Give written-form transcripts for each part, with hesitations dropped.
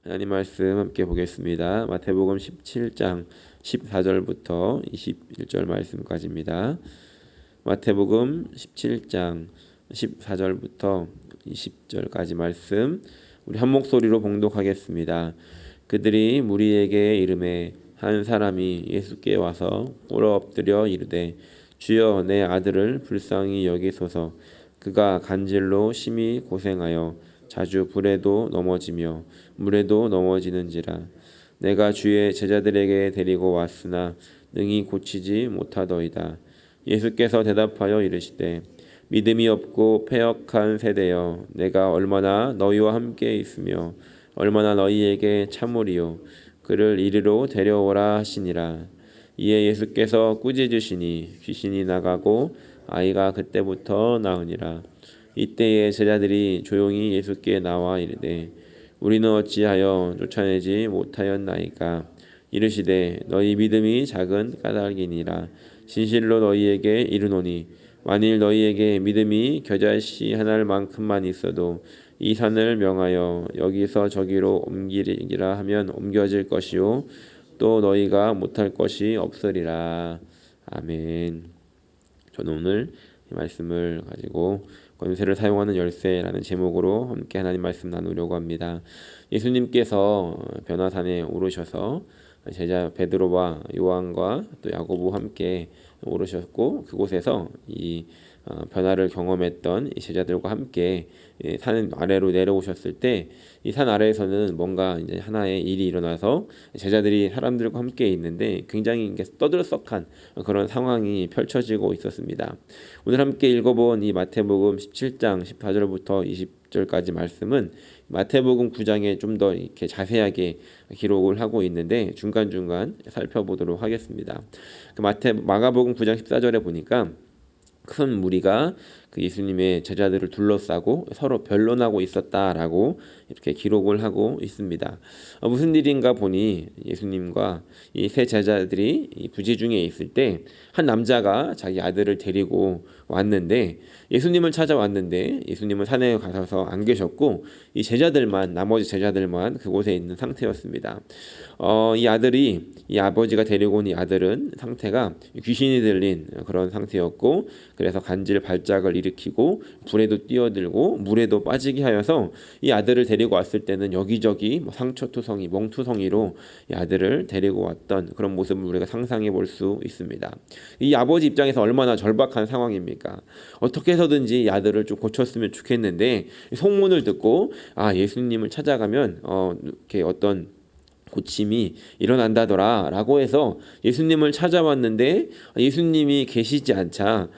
하나님 말씀 함께 보겠습니다. 마태복음 17장 14절부터 21절 말씀까지입니다. 마태복음 17장 14절부터 20절까지 말씀 우리 한 목소리로 봉독하겠습니다. 그들이 무리에게 이르매 한 사람이 예수께 와서 꿇어 엎드려 이르되 주여 내 아들을 불쌍히 여기소서. 그가 간질로 심히 고생하여 자주 불에도 넘어지며 물에도 넘어지는지라. 내가 주의 제자들에게 데리고 왔으나 능히 고치지 못하더이다. 예수께서 대답하여 이르시되 믿음이 없고 패역한 세대여, 내가 얼마나 너희와 함께 있으며 얼마나 너희에게 참으리요. 그를 이리로 데려오라 하시니라. 이에 예수께서 꾸짖으시니 귀신이 나가고 아이가 그때부터 나으니라. 이때에 제자들이 조용히 예수께 나와 이르되 우리는 어찌하여 쫓아내지 못하였나이까. 이르시되 너희 믿음이 작은 까닭이니라. 진실로 너희에게 이르노니 만일 너희에게 믿음이 겨자씨 하나만큼만 있어도 이 산을 명하여 여기서 저기로 옮기리라 하면 옮겨질 것이요 또 너희가 못할 것이 없으리라. 아멘. 저는 오늘 이 말씀을 가지고 권세를 사용하는 열쇠라는 제목으로 함께 하나님 말씀 나누려고 합니다. 예수님께서 변화산에 오르셔서 제자 베드로와 요한과 또 야고보와 함께 오르셨고 그곳에서 이 변화를 경험했던 이 제자들과 함께 산 아래로 내려오셨을 때 이 산 아래에서는 뭔가 이제 하나의 일이 일어나서 제자들이 사람들과 함께 있는데 굉장히 떠들썩한 그런 상황이 펼쳐지고 있었습니다. 오늘 함께 읽어본 이 마태복음 17장 14절부터 20절까지 말씀은 마태복음 9장에 좀 더 이렇게 자세하게 기록을 하고 있는데 중간중간 살펴보도록 하겠습니다. 마가복음 9장 14절에 보니까 큰 무리가 그 예수님의 제자들을 둘러싸고 서로 변론하고 있었다라고 이렇게 기록을 하고 있습니다. 무슨 일인가 보니 예수님과 이 세 제자들이 이 부지 중에 있을 때 한 남자가 자기 아들을 데리고 왔는데 예수님을 찾아왔는데 예수님은 산에 가셔서 안 계셨고 이 제자들만 나머지 제자들만 그곳에 있는 상태였습니다. 이 아버지가 데리고 온 이 아들은 상태가 귀신이 들린 그런 상태였고 그래서 간질 발작을 일으키고 불에도 뛰어들고 물에도 빠지게 하여서 이 아들을 데리고 왔을 때는 여기저기 상처투성이 멍투성이로 이 아들을 데리고 왔던 그런 모습을 우리가 상상해 볼 수 있습니다. 이 아버지 입장에서 얼마나 절박한 상황입니까? 어떻게 해서든지 이 아들을 좀 고쳤으면 좋겠는데 소문을 듣고 예수님을 찾아가면 이렇게 어떤 고침이 일어난다더라 라고 해서 예수님을 찾아왔는데 예수님이 계시지 않자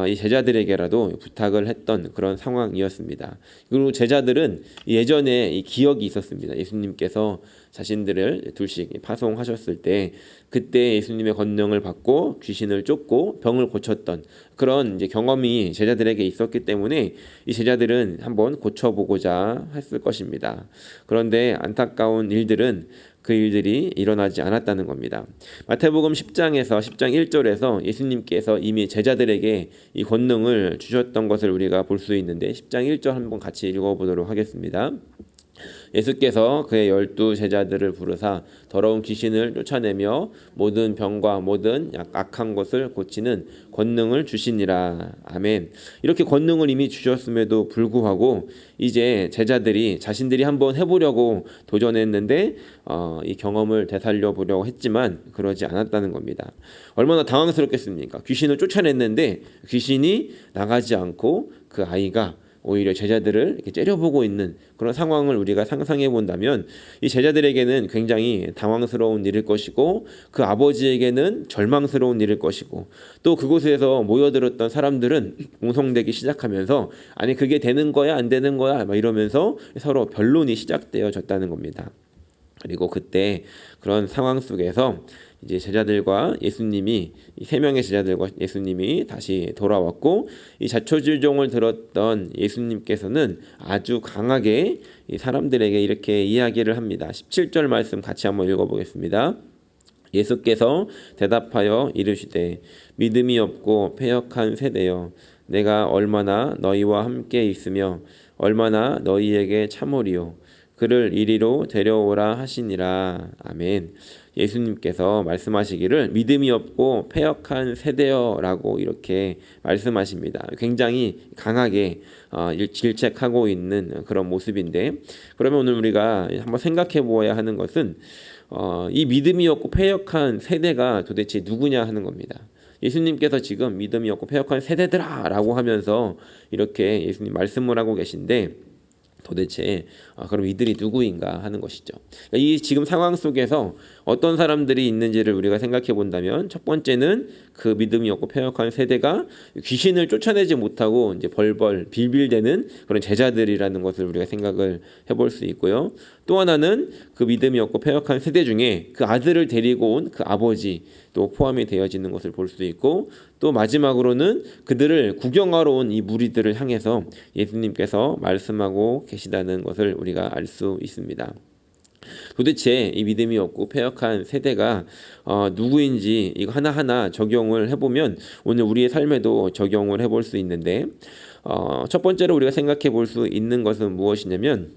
이 제자들에게라도 부탁을 했던 그런 상황이었습니다. 그리고 제자들은 예전에 이 기억이 있었습니다. 예수님께서 자신들을 둘씩 파송하셨을 때 그때 예수님의 권능을 받고 귀신을 쫓고 병을 고쳤던 그런 이제 경험이 제자들에게 있었기 때문에 이 제자들은 한번 고쳐보고자 했을 것입니다. 그런데 안타까운 일들은 그 일들이 일어나지 않았다는 겁니다. 마태복음 10장에서 10장 1절에서 예수님께서 이미 제자들에게 이 권능을 주셨던 것을 우리가 볼 수 있는데 10장 1절 한번 같이 읽어보도록 하겠습니다. 예수께서 그의 12 제자들을 부르사 더러운 귀신을 쫓아내며 모든 병과 모든 악한 것을 고치는 권능을 주시니라. 아멘. 이렇게 권능을 이미 주셨음에도 불구하고 이제 제자들이 자신들이 한번 해보려고 도전했는데 이 경험을 되살려 보려고 했지만 그러지 않았다는 겁니다. 얼마나 당황스럽겠습니까? 귀신을 쫓아냈는데 귀신이 나가지 않고 그 아이가 오히려 제자들을 이렇게 째려보고 있는 그런 상황을 우리가 상상해 본다면 이 제자들에게는 굉장히 당황스러운 일일 것이고 그 아버지에게는 절망스러운 일일 것이고 또 그곳에서 모여들었던 사람들은 공성되기 시작하면서 아니 그게 되는 거야 안 되는 거야 막 이러면서 서로 변론이 시작되어졌다는 겁니다. 그리고 그때 그런 상황 속에서 이제 제자들과 예수님이 이 세 명의 제자들과 예수님이 다시 돌아왔고 이 자초지종을 들었던 예수님께서는 아주 강하게 이 사람들에게 이렇게 이야기를 합니다. 17절 말씀 같이 한번 읽어보겠습니다. 예수께서 대답하여 이르시되 믿음이 없고 패역한 세대여, 내가 얼마나 너희와 함께 있으며 얼마나 너희에게 참으리요. 그를 이리로 데려오라 하시니라. 아멘. 예수님께서 말씀하시기를 믿음이 없고 패역한 세대여라고 이렇게 말씀하십니다. 굉장히 강하게 질책하고 있는 그런 모습인데, 그러면 오늘 우리가 한번 생각해 보아야 하는 것은 이 믿음이 없고 패역한 세대가 도대체 누구냐 하는 겁니다. 예수님께서 지금 믿음이 없고 패역한 세대들아 라고 하면서 이렇게 예수님 말씀을 하고 계신데, 도대체 그럼 이들이 누구인가 하는 것이죠. 이 지금 상황 속에서 어떤 사람들이 있는지를 우리가 생각해 본다면, 첫 번째는 그 믿음이 없고 패역한 세대가 귀신을 쫓아내지 못하고 이제 벌벌 빌빌대는 그런 제자들이라는 것을 우리가 생각을 해볼 수 있고요. 또 하나는 그 믿음이 없고 패역한 세대 중에 그 아들을 데리고 온 그 아버지 또 포함이 되어지는 것을 볼 수 있고, 또 마지막으로는 그들을 구경하러 온 이 무리들을 향해서 예수님께서 말씀하고 계시다는 것을 우리가 알 수 있습니다. 도대체 이 믿음이 없고 패역한 세대가 누구인지 이거 하나하나 적용을 해보면 오늘 우리의 삶에도 적용을 해볼 수 있는데, 첫 번째로 우리가 생각해 볼 수 있는 것은 무엇이냐면,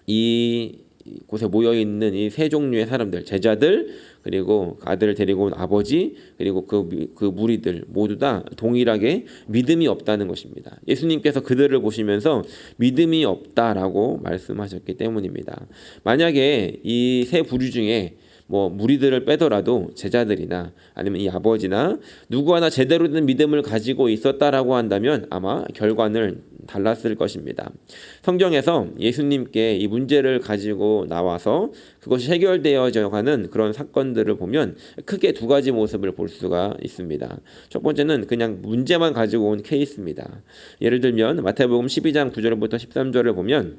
이 곳에 모여 있는 이 세 종류의 사람들, 제자들, 그리고 아들을 데리고 온 아버지, 그리고 그 무리들 모두 다 동일하게 믿음이 없다는 것입니다. 예수님께서 그들을 보시면서 믿음이 없다라고 말씀하셨기 때문입니다. 만약에 이 세 부류 중에 무리들을 빼더라도 제자들이나 아니면 이 아버지나 누구 하나 제대로 된 믿음을 가지고 있었다라고 한다면 아마 결과는 달랐을 것입니다. 성경에서 예수님께 이 문제를 가지고 나와서 그것이 해결되어져 가는 그런 사건들을 보면 크게 두 가지 모습을 볼 수가 있습니다. 첫 번째는 그냥 문제만 가지고 온 케이스입니다. 예를 들면 마태복음 12장 9절부터 13절을 보면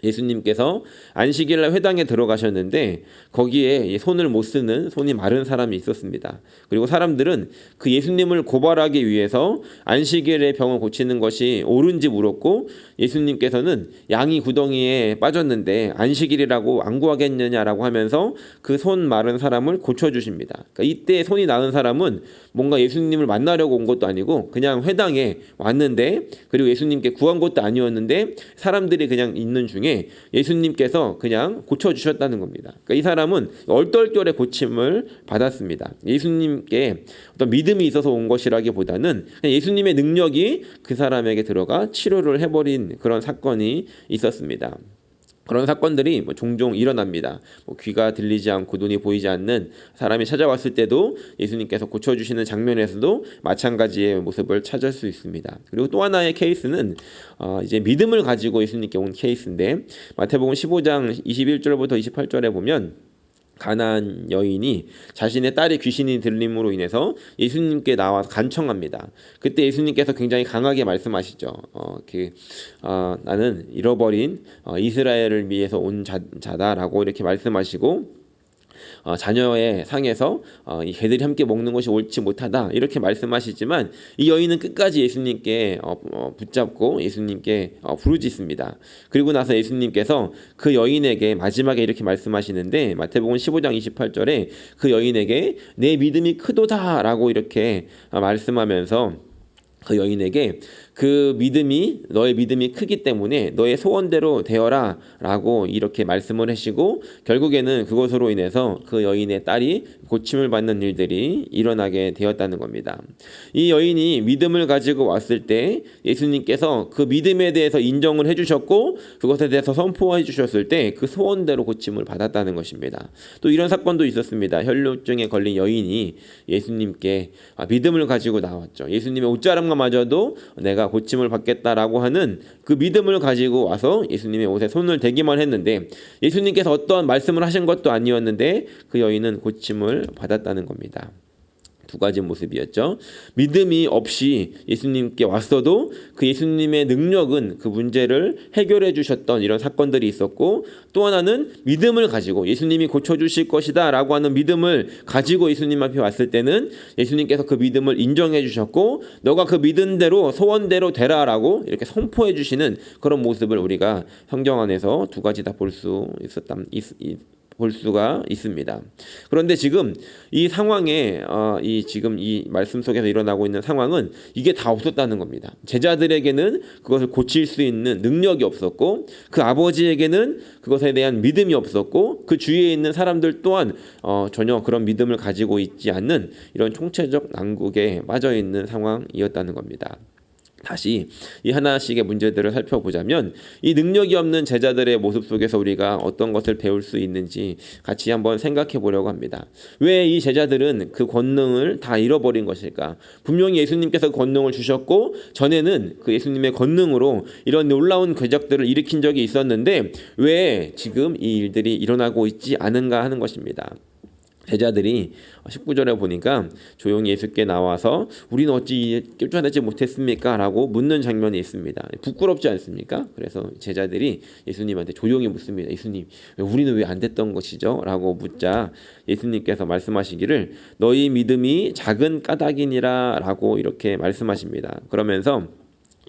예수님께서 안식일날 회당에 들어가셨는데 거기에 손을 못 쓰는 손이 마른 사람이 있었습니다. 그리고 사람들은 그 예수님을 고발하기 위해서 안식일에 병을 고치는 것이 옳은지 물었고, 예수님께서는 양이 구덩이에 빠졌는데 안식일이라고 안 구하겠느냐라고 하면서 그 손 마른 사람을 고쳐주십니다. 그러니까 이때 손이 나은 사람은 뭔가 예수님을 만나려고 온 것도 아니고 그냥 회당에 왔는데, 그리고 예수님께 구한 것도 아니었는데 사람들이 그냥 있는 중에 예수님께서 그냥 고쳐주셨다는 겁니다. 그러니까 이 사람은 얼떨결에 고침을 받았습니다. 예수님께 어떤 믿음이 있어서 온 것이라기보다는 그냥 예수님의 능력이 그 사람에게 들어가 치료를 해버린 그런 사건이 있었습니다. 그런 사건들이 종종 일어납니다. 귀가 들리지 않고 눈이 보이지 않는 사람이 찾아왔을 때도 예수님께서 고쳐주시는 장면에서도 마찬가지의 모습을 찾을 수 있습니다. 그리고 또 하나의 케이스는 이제 믿음을 가지고 예수님께 온 케이스인데, 마태복음 15장 21절부터 28절에 보면 가나안 여인이 자신의 딸의 귀신이 들림으로 인해서 예수님께 나와서 간청합니다. 그때 예수님께서 굉장히 강하게 말씀하시죠. 나는 잃어버린 이스라엘을 위해서 온 자다라고 이렇게 말씀하시고, 자녀의 상에서 이 개들이 함께 먹는 것이 옳지 못하다 이렇게 말씀하시지만, 이 여인은 끝까지 예수님께 붙잡고 예수님께 부르짖습니다. 그리고 나서 예수님께서 그 여인에게 마지막에 이렇게 말씀하시는데, 마태복음 15장 28절에 그 여인에게 내 믿음이 크도다라고 이렇게 말씀하면서 그 여인에게 너의 믿음이 크기 때문에 너의 소원대로 되어라 라고 이렇게 말씀을 하시고, 결국에는 그것으로 인해서 그 여인의 딸이 고침을 받는 일들이 일어나게 되었다는 겁니다. 이 여인이 믿음을 가지고 왔을 때 예수님께서 그 믿음에 대해서 인정을 해주셨고, 그것에 대해서 선포해 주셨을 때 그 소원대로 고침을 받았다는 것입니다. 또 이런 사건도 있었습니다. 혈루증에 걸린 여인이 예수님께 믿음을 가지고 나왔죠. 예수님의 옷자락만마저도 내가 고침을 받겠다라고 하는 그 믿음을 가지고 와서 예수님의 옷에 손을 대기만 했는데, 예수님께서 어떤 말씀을 하신 것도 아니었는데 그 여인은 고침을 받았다는 겁니다. 두 가지 모습이었죠. 믿음이 없이 예수님께 왔어도 그 예수님의 능력은 그 문제를 해결해 주셨던 이런 사건들이 있었고, 또 하나는 믿음을 가지고 예수님이 고쳐주실 것이다 라고 하는 믿음을 가지고 예수님 앞에 왔을 때는 예수님께서 그 믿음을 인정해 주셨고, 너가 그 믿은 대로 소원대로 되라 라고 이렇게 선포해 주시는 그런 모습을 우리가 성경 안에서 두 가지 다 볼 수 볼 수가 있습니다. 그런데 지금 이 상황에 지금 이 말씀 속에서 일어나고 있는 상황은 이게 다 없었다는 겁니다. 제자들에게는 그것을 고칠 수 있는 능력이 없었고 그 아버지에게는 그것에 대한 믿음이 없었고 그 주위에 있는 사람들 또한 전혀 그런 믿음을 가지고 있지 않는 이런 총체적 난국에 빠져 있는 상황이었다는 겁니다. 다시 이 하나씩의 문제들을 살펴보자면 이 능력이 없는 제자들의 모습 속에서 우리가 어떤 것을 배울 수 있는지 같이 한번 생각해 보려고 합니다. 왜 이 제자들은 그 권능을 다 잃어버린 것일까? 분명히 예수님께서 권능을 주셨고 전에는 그 예수님의 권능으로 이런 놀라운 궤적들을 일으킨 적이 있었는데 왜 지금 이 일들이 일어나고 있지 않은가 하는 것입니다. 제자들이 19절에 보니까 조용히 예수께 나와서 우리는 어찌 쫓아내지 못했습니까? 라고 묻는 장면이 있습니다. 부끄럽지 않습니까? 그래서 제자들이 예수님한테 조용히 묻습니다. 예수님, 우리는 왜 안 됐던 것이죠? 라고 묻자 예수님께서 말씀하시기를 너희 믿음이 작은 까닭이니라 라고 이렇게 말씀하십니다. 그러면서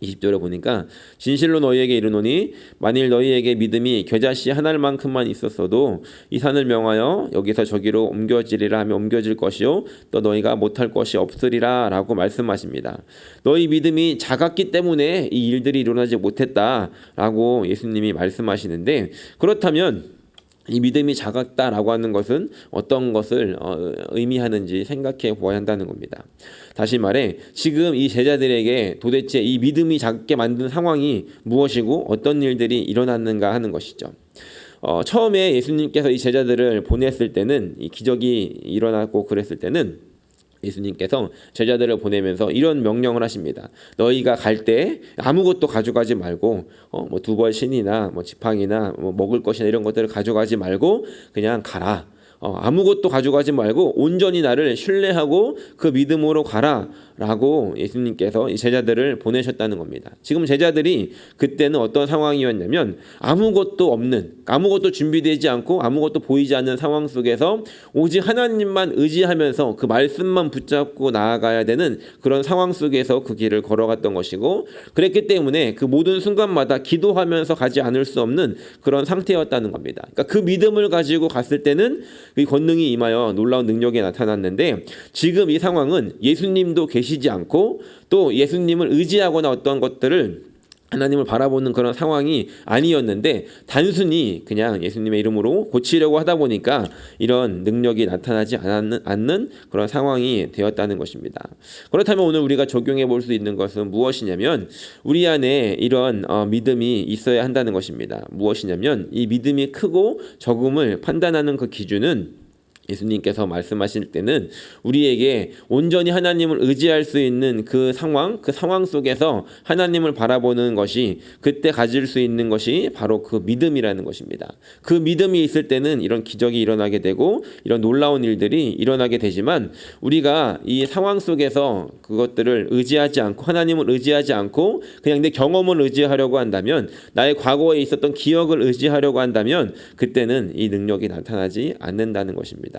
20절에 보니까 진실로 너희에게 이르노니 만일 너희에게 믿음이 겨자씨 한 알만큼만 있었어도 이 산을 명하여 여기서 저기로 옮겨지리라 하면 옮겨질 것이요 또 너희가 못할 것이 없으리라 라고 말씀하십니다. 너희 믿음이 작았기 때문에 이 일들이 일어나지 못했다 라고 예수님이 말씀하시는데 그렇다면 이 믿음이 작았다라고 하는 것은 어떤 것을 의미하는지 생각해 보아야 한다는 겁니다. 다시 말해 지금 이 제자들에게 도대체 이 믿음이 작게 만든 상황이 무엇이고 어떤 일들이 일어났는가 하는 것이죠. 처음에 예수님께서 이 제자들을 보냈을 때는 이 기적이 일어나고 그랬을 때는 예수님께서 제자들을 보내면서 이런 명령을 하십니다. 너희가 갈 때 아무것도 가져가지 말고 뭐 두벌신이나 뭐 지팡이나 뭐 먹을 것이나 이런 것들을 가져가지 말고 그냥 가라. 아무것도 가져가지 말고 온전히 나를 신뢰하고 그 믿음으로 가라 라고 예수님께서 이 제자들을 보내셨다는 겁니다. 지금 제자들이 그때는 어떤 상황이었냐면 아무것도 없는, 아무것도 준비되지 않고 아무것도 보이지 않는 상황 속에서 오직 하나님만 의지하면서 그 말씀만 붙잡고 나아가야 되는 그런 상황 속에서 그 길을 걸어갔던 것이고 그랬기 때문에 그 모든 순간마다 기도하면서 가지 않을 수 없는 그런 상태였다는 겁니다. 그러니까 그 믿음을 가지고 갔을 때는 이 권능이 임하여 놀라운 능력이 나타났는데 지금 이 상황은 예수님도 계시지 않고 또 예수님을 의지하거나 어떤 것들을 하나님을 바라보는 그런 상황이 아니었는데 단순히 그냥 예수님의 이름으로 고치려고 하다 보니까 이런 능력이 나타나지 않는 그런 상황이 되었다는 것입니다. 그렇다면 오늘 우리가 적용해 볼 수 있는 것은 무엇이냐면 우리 안에 이런 믿음이 있어야 한다는 것입니다. 무엇이냐면 이 믿음이 크고 적음을 판단하는 그 기준은 예수님께서 말씀하실 때는 우리에게 온전히 하나님을 의지할 수 있는 그 상황 속에서 하나님을 바라보는 것이 그때 가질 수 있는 것이 바로 그 믿음이라는 것입니다. 그 믿음이 있을 때는 이런 기적이 일어나게 되고 이런 놀라운 일들이 일어나게 되지만 우리가 이 상황 속에서 그것들을 의지하지 않고 하나님을 의지하지 않고 그냥 내 경험을 의지하려고 한다면 나의 과거에 있었던 기억을 의지하려고 한다면 그때는 이 능력이 나타나지 않는다는 것입니다.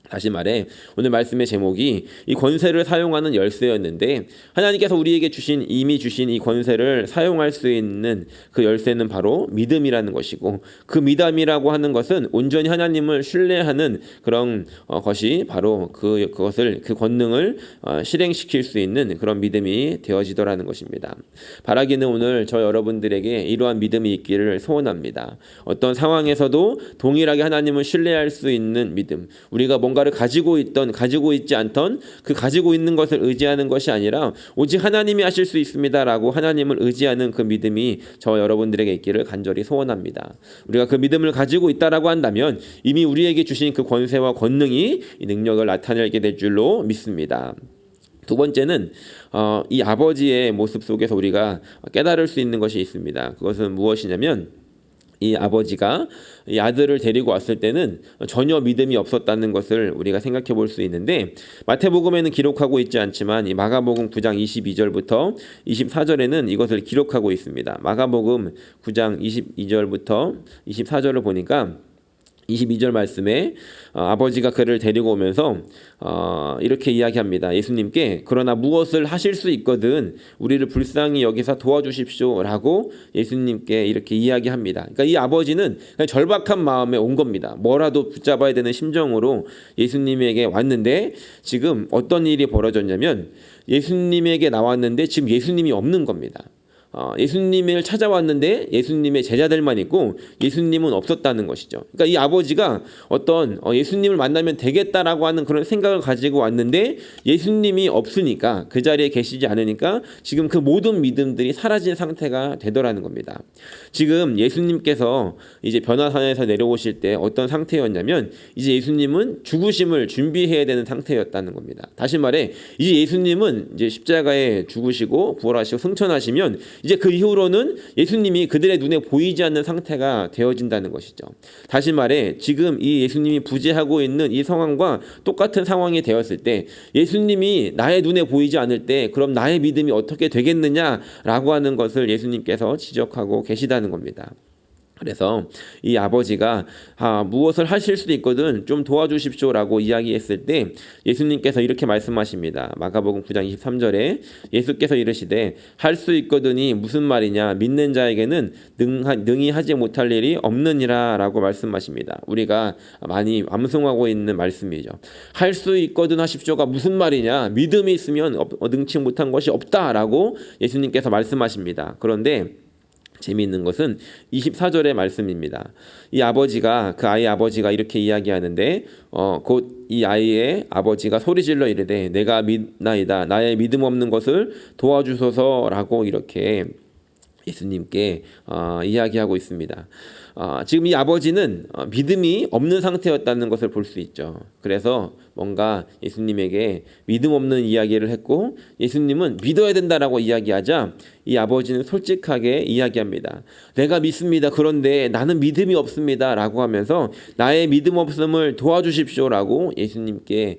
다시 말해 오늘 말씀의 제목이 이 권세를 사용하는 열쇠였는데 하나님께서 우리에게 이미 주신 이 권세를 사용할 수 있는 그 열쇠는 바로 믿음이라는 것이고 그 믿음이라고 하는 것은 온전히 하나님을 신뢰하는 그런 것이 바로 그 권능을 실행시킬 수 있는 그런 믿음이 되어지더라는 것입니다. 바라기는 오늘 저 여러분들에게 이러한 믿음이 있기를 소원합니다. 어떤 상황에서도 동일하게 하나님을 신뢰할 수 있는 믿음, 우리가 뭔가를 가지고 있지 않던 그 가지고 있는 것을 의지하는 것이 아니라 오직 하나님이 하실 수 있습니다라고 하나님을 의지하는 그 믿음이 저 여러분들에게 있기를 간절히 소원합니다. 우리가 그 믿음을 가지고 있다라고 한다면 이미 우리에게 주신 그 권세와 권능이 이 능력을 나타내게 될 줄로 믿습니다. 두 번째는 이 아버지의 모습 속에서 우리가 깨달을 수 있는 것이 있습니다. 그것은 무엇이냐면 이 아버지가 이 아들을 데리고 왔을 때는 전혀 믿음이 없었다는 것을 우리가 생각해 볼 수 있는데 마태복음에는 기록하고 있지 않지만 이 마가복음 9장 22절부터 24절에는 이것을 기록하고 있습니다. 마가복음 9장 22절부터 24절을 보니까 22절 말씀에 아버지가 그를 데리고 오면서 이렇게 이야기합니다. 예수님께 그러나 무엇을 하실 수 있거든 우리를 불쌍히 여기서 도와주십시오라고 예수님께 이렇게 이야기합니다. 그러니까 이 아버지는 그냥 절박한 마음에 온 겁니다. 뭐라도 붙잡아야 되는 심정으로 예수님에게 왔는데 지금 어떤 일이 벌어졌냐면 예수님에게 나왔는데 지금 예수님이 없는 겁니다. 예수님을 찾아왔는데 예수님의 제자들만 있고 예수님은 없었다는 것이죠. 그러니까 이 아버지가 어떤 예수님을 만나면 되겠다라고 하는 그런 생각을 가지고 왔는데 예수님이 없으니까 그 자리에 계시지 않으니까 지금 그 모든 믿음들이 사라진 상태가 되더라는 겁니다. 지금 예수님께서 이제 변화산에서 내려오실 때 어떤 상태였냐면 이제 예수님은 죽으심을 준비해야 되는 상태였다는 겁니다. 다시 말해 이제 예수님은 이제 십자가에 죽으시고 부활하시고 승천하시면 이제 그 이후로는 예수님이 그들의 눈에 보이지 않는 상태가 되어진다는 것이죠. 다시 말해 지금 이 예수님이 부재하고 있는 이 상황과 똑같은 상황이 되었을 때 예수님이 나의 눈에 보이지 않을 때 그럼 나의 믿음이 어떻게 되겠느냐라고 하는 것을 예수님께서 지적하고 계시다는 겁니다. 그래서 이 아버지가 무엇을 하실 수도 있거든 좀 도와주십시오라고 이야기했을 때 예수님께서 이렇게 말씀하십니다. 마가복음 9장 23절에 예수께서 이르시되 할 수 있거든이 무슨 말이냐 믿는 자에게는 능히 하지 못할 일이 없느니라 라고 말씀하십니다. 우리가 많이 암송하고 있는 말씀이죠. 할 수 있거든 하십시오가 무슨 말이냐 믿음이 있으면 능치 못한 것이 없다라고 예수님께서 말씀하십니다. 그런데 재미있는 것은 24절의 말씀입니다. 이 아버지가 그 아이의 아버지가 이렇게 이야기하는데 곧 이 아이의 아버지가 소리질러 이르되 내가 믿나이다 나의 믿음 없는 것을 도와주소서라고 이렇게 예수님께 이야기하고 있습니다. 지금 이 아버지는 믿음이 없는 상태였다는 것을 볼 수 있죠. 그래서 뭔가 예수님에게 믿음 없는 이야기를 했고 예수님은 믿어야 된다라고 이야기하자 이 아버지는 솔직하게 이야기합니다. 내가 믿습니다. 그런데 나는 믿음이 없습니다. 라고 하면서 나의 믿음 없음을 도와주십시오라고 예수님께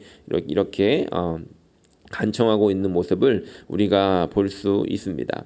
이렇게 간청하고 있는 모습을 우리가 볼 수 있습니다.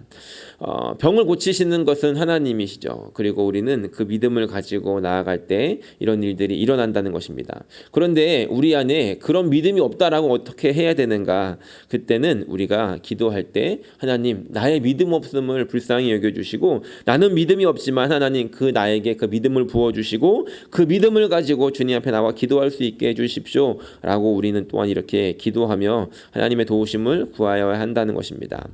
병을 고치시는 것은 하나님이시죠. 그리고 우리는 그 믿음을 가지고 나아갈 때 이런 일들이 일어난다는 것입니다. 그런데 우리 안에 그런 믿음이 없다라고 어떻게 해야 되는가? 그때는 우리가 기도할 때 하나님 나의 믿음 없음을 불쌍히 여겨주시고 나는 믿음이 없지만 하나님 그 나에게 그 믿음을 부어주시고 그 믿음을 가지고 주님 앞에 나와 기도할 수 있게 해주십시오 라고 우리는 또한 이렇게 기도하며 하나님의 도우심을 구하여야 한다는 것입니다.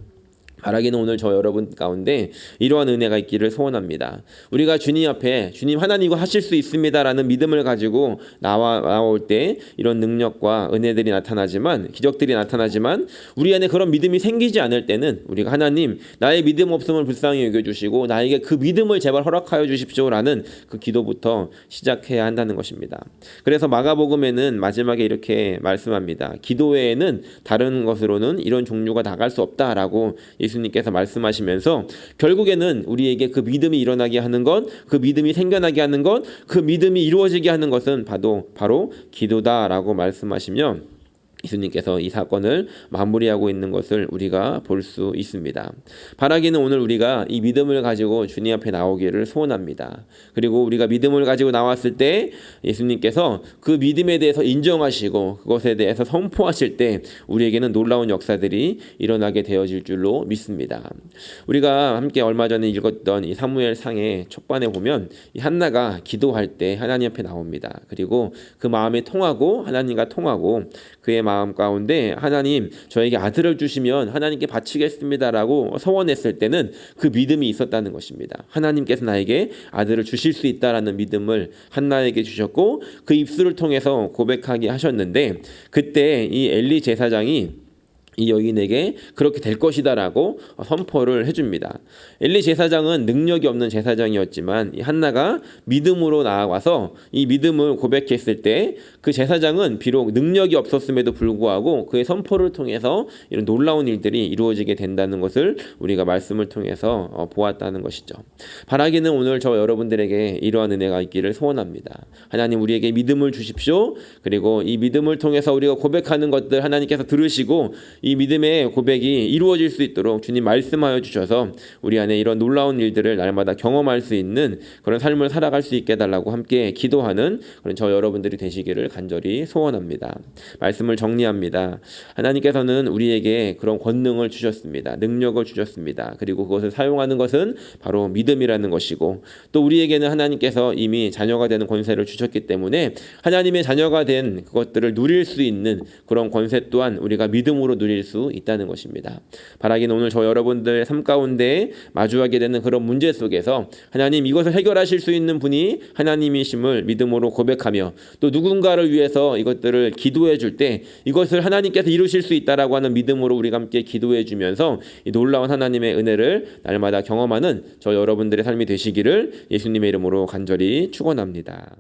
바라기는 오늘 저 여러분 가운데 이러한 은혜가 있기를 소원합니다. 우리가 주님 앞에 주님 하나님 이거 하실 수 있습니다라는 믿음을 가지고 나올 때 이런 능력과 은혜들이 나타나지만 기적들이 나타나지만 우리 안에 그런 믿음이 생기지 않을 때는 우리가 하나님 나의 믿음 없음을 불쌍히 여겨주시고 나에게 그 믿음을 제발 허락하여 주십시오라는 그 기도부터 시작해야 한다는 것입니다. 그래서 마가복음에는 마지막에 이렇게 말씀합니다. 기도 외에는 다른 것으로는 이런 종류가 나갈 수 없다라고 예수님께서 말씀하시면서 결국에는 우리에게 그 믿음이 일어나게 하는 것, 그 믿음이 생겨나게 하는 것, 그 믿음이 이루어지게 하는 것은 바로 기도다라고 말씀하시며 예수님께서 이 사건을 마무리하고 있는 것을 우리가 볼 수 있습니다. 바라기는 오늘 우리가 이 믿음을 가지고 주님 앞에 나오기를 소원합니다. 그리고 우리가 믿음을 가지고 나왔을 때 예수님께서 그 믿음에 대해서 인정하시고 그것에 대해서 선포하실 때 우리에게는 놀라운 역사들이 일어나게 되어질 줄로 믿습니다. 우리가 함께 얼마 전에 읽었던 이 사무엘상의 첫반에 보면 이 한나가 기도할 때 하나님 앞에 나옵니다. 그리고 그 마음이 통하고 하나님과 통하고 그의 마음 가운데 하나님 저에게 아들을 주시면 하나님께 바치겠습니다라고 서원했을 때는 그 믿음이 있었다는 것입니다. 하나님께서 나에게 아들을 주실 수 있다라는 믿음을 한나에게 주셨고 그 입술을 통해서 고백하게 하셨는데 그때 이 엘리 제사장이 이 여인에게 그렇게 될 것이다라고 선포를 해줍니다. 엘리 제사장은 능력이 없는 제사장이었지만 이 한나가 믿음으로 나아가서 이 믿음을 고백했을 때 그 제사장은 비록 능력이 없었음에도 불구하고 그의 선포를 통해서 이런 놀라운 일들이 이루어지게 된다는 것을 우리가 말씀을 통해서 보았다는 것이죠. 바라기는 오늘 저 여러분들에게 이러한 은혜가 있기를 소원합니다. 하나님 우리에게 믿음을 주십시오. 그리고 이 믿음을 통해서 우리가 고백하는 것들 하나님께서 들으시고 이 믿음의 고백이 이루어질 수 있도록 주님 말씀하여 주셔서 우리 안에 이런 놀라운 일들을 날마다 경험할 수 있는 그런 삶을 살아갈 수 있게 해달라고 함께 기도하는 그런 저 여러분들이 되시기를 간절히 소원합니다. 말씀을 정리합니다. 하나님께서는 우리에게 그런 권능을 주셨습니다. 능력을 주셨습니다. 그리고 그것을 사용하는 것은 바로 믿음이라는 것이고, 또 우리에게는 하나님께서 이미 자녀가 되는 권세를 주셨기 때문에 하나님의 자녀가 된 그것들을 누릴 수 있는 그런 권세 또한 우리가 믿음으로 누릴 수 있다는 것입니다. 바라기는 오늘 저 여러분들의 삶 가운데 마주하게 되는 그런 문제 속에서 하나님 이것을 해결하실 수 있는 분이 하나님이심을 믿음으로 고백하며, 또 누군가를 위해서 이것들을 기도해 줄 때 이것을 하나님께서 이루실 수 있다라고 하는 믿음으로 우리가 함께 기도해 주면서 이 놀라운 하나님의 은혜를 날마다 경험하는 저 여러분들의 삶이 되시기를 예수님의 이름으로 간절히 축원합니다.